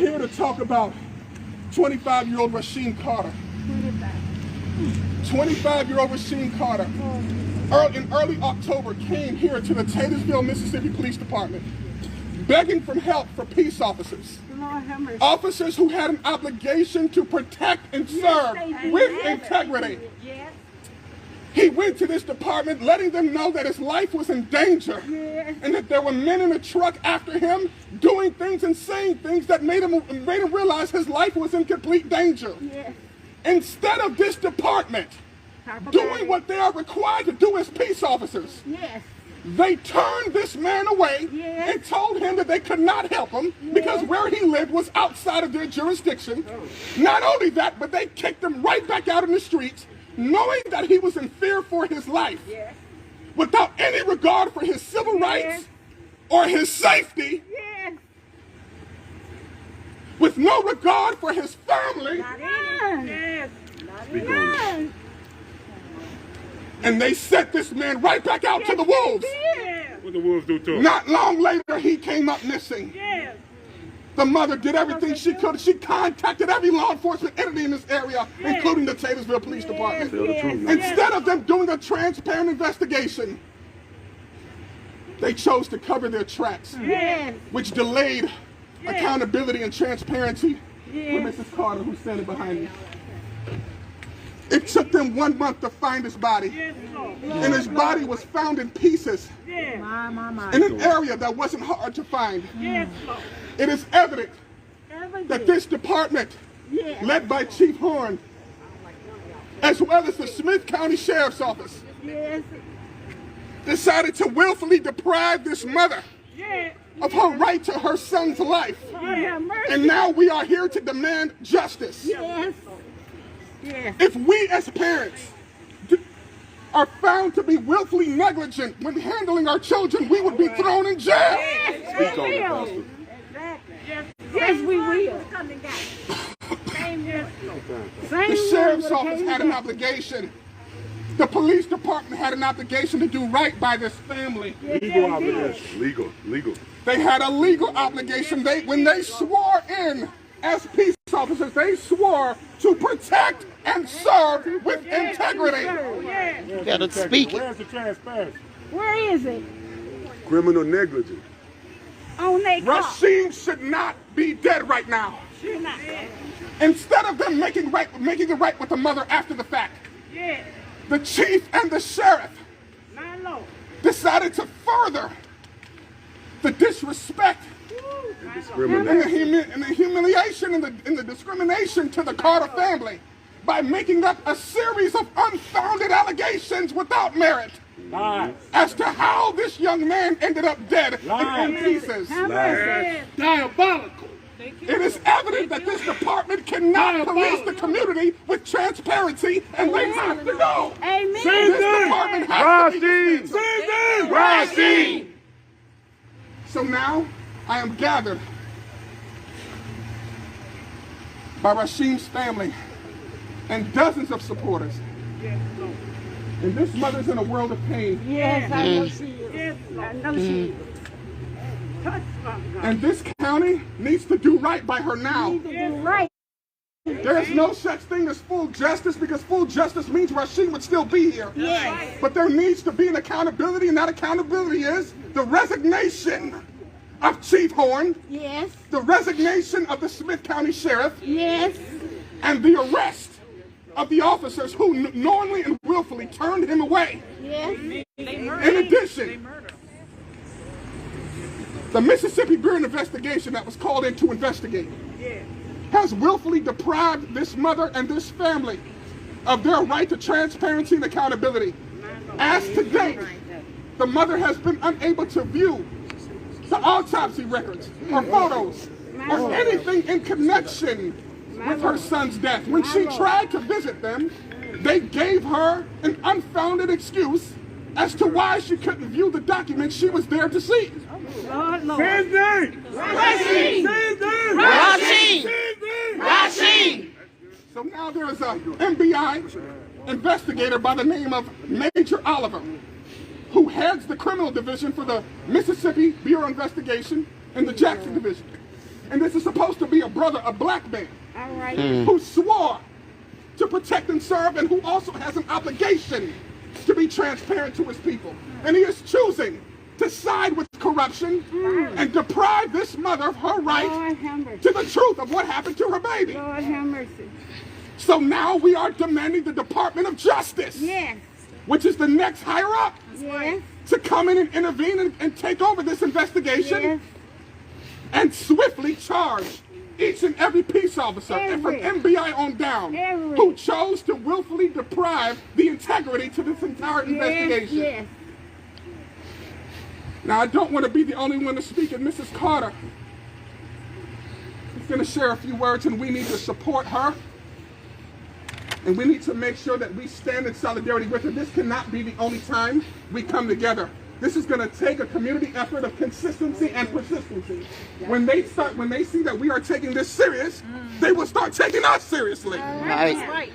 here to talk about 25-year-old Rasheem Carter. 25-year-old Rasheem Carter, in early October, came here to the Taylorsville, Mississippi Police Department, begging for help for peace officers. Officers who had an obligation to protect and serve with integrity. He went to this department letting them know that his life was in danger and that there were men in a truck after him doing things and saying things that made him realize his life was in complete danger. Instead of this department doing what they are required to do as peace officers, they turned this man away and told him that they could not help him because where he lived was outside of their jurisdiction. Not only that, but they kicked him right back out in the streets, knowing that he was in fear for his life, without any regard for his civil rights or his safety, with no regard for his family. And they set this man right back out to the wolves. What the wolves do to him? Not long later, he came up missing. The mother did everything she could. She contacted every law enforcement entity in this area, including the Taylorsville Police Department. Instead of them doing a transparent investigation, they chose to cover their tracks, which delayed accountability and transparency with Mrs. Carter, who's standing behind me. It took them 1 month to find his body, and his body was found in pieces in an area that wasn't hard to find. It is evident that this department, led by Chief Horn, as well as the Smith County Sheriff's Office, decided to willfully deprive this mother of her right to her son's life. And now we are here to demand justice. If we as parents are found to be willfully negligent when handling our children, we would be thrown in jail. Speak on it, Pastor. Yes, we will. The Sheriff's Office had an obligation. The police department had an obligation to do right by this family. Legal obligation. Legal. They had a legal obligation. When they swore in as peace officers, they swore to protect and serve with integrity. You gotta speak it. Where's the transparency? Where is it? Criminal negligence. On their car. Rasheem should not be dead right now. Should not. Instead of them making it right with the mother after the fact, the chief and the sheriff decided to further the disrespect and the humiliation and the discrimination to the Carter family by making up a series of unfounded allegations without merit as to how this young man ended up dead in pieces. Diabolical. It is evident that this department cannot police the community with transparency, and they have to go. Amen. This department has to be dismantled. Rasheem! So now I am gathered by Rasheem's family and dozens of supporters. And this mother's in a world of pain. Yes, I know she is. I know she is. And this county needs to do right by her now. Need to do right. There's no such thing as full justice, because full justice means Rasheem would still be here. Yes. But there needs to be an accountability, and that accountability is the resignation of Chief Horn, Yes. the resignation of the Smith County Sheriff, Yes. and the arrest of the officers who knowingly and willfully turned him away. Yes. In addition, the Mississippi Bureau of Investigation that was called in to investigate has willfully deprived this mother and this family of their right to transparency and accountability. As to date, the mother has been unable to view the autopsy records or photos or anything in connection with her son's death. When she tried to visit them, they gave her an unfounded excuse as to why she couldn't view the documents she was there to see. Lord, Lord. Rasheem! So now there is an FBI investigator by the name of Major Oliver, who heads the criminal division for the Mississippi Bureau of Investigation and the Jackson Division. And this is supposed to be a brother, a black man, All right. who swore to protect and serve and who also has an obligation to be transparent to his people. And he is choosing to side with corruption and deprive this mother of her right Lord have mercy. to the truth of what happened to her baby. Lord have mercy. So now we are demanding the Department of Justice, Yes. which is the next higher up, Yes. to come in and intervene and take over this investigation Yes. and swiftly charge each and every peace officer, and from MBI on down, who chose to willfully deprive the integrity to this entire investigation. Yes. Now, I don't want to be the only one to speak, and Mrs. Carter is going to share a few words, and we need to support her. And we need to make sure that we stand in solidarity with her. This cannot be the only time we come together. This is going to take a community effort of consistency and persistency. When they see that we are taking this serious, they will start taking us seriously. Right.